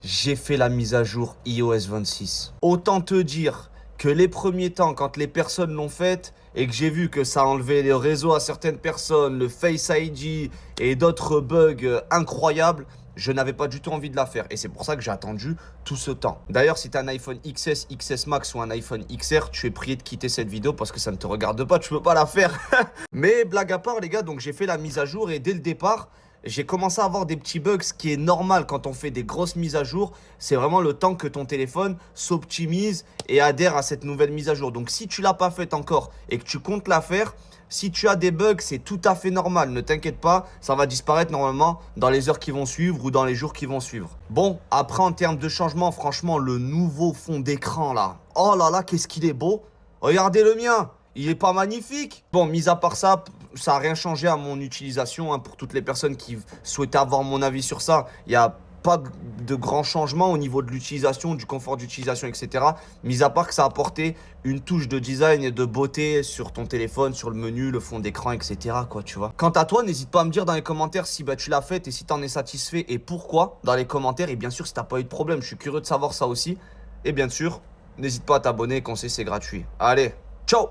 J'ai fait la mise à jour iOS 26. Autant te dire que les premiers temps, quand les personnes l'ont faite et que j'ai vu que ça enlevait les réseaux à certaines personnes, le Face ID et d'autres bugs incroyables, je n'avais pas du tout envie de la faire. Et c'est pour ça que j'ai attendu tout ce temps. D'ailleurs, si tu as un iPhone XS, XS Max ou un iPhone XR, tu es prié de quitter cette vidéo parce que ça ne te regarde pas, tu peux pas la faire. Mais blague à part, les gars, donc j'ai fait la mise à jour et dès le départ, j'ai commencé à avoir des petits bugs, ce qui est normal quand on fait des grosses mises à jour. C'est vraiment le temps que ton téléphone s'optimise et adhère à cette nouvelle mise à jour. Donc si tu l'as pas faite encore et que tu comptes la faire, si tu as des bugs, c'est tout à fait normal. Ne t'inquiète pas, ça va disparaître normalement dans les heures qui vont suivre ou dans les jours qui vont suivre. Bon, après en termes de changement, franchement, le nouveau fond d'écran là. Oh là là, qu'est-ce qu'il est beau. Regardez le mien. Il est pas magnifique? Bon, mis à part ça, ça n'a rien changé à mon utilisation. Pour toutes les personnes qui souhaitaient avoir mon avis sur ça, il n'y a pas de grands changements au niveau de l'utilisation, du confort d'utilisation, etc. Mis à part que ça a apporté une touche de design et de beauté sur ton téléphone, sur le menu, le fond d'écran, etc. quoi, tu vois. Quant à toi, n'hésite pas à me dire dans les commentaires si tu l'as fait et si tu en es satisfait et pourquoi dans les commentaires. Et bien sûr, si tu n'as pas eu de problème, je suis curieux de savoir ça aussi. Et bien sûr, n'hésite pas à t'abonner, qu'on sait c'est gratuit. Allez, ciao!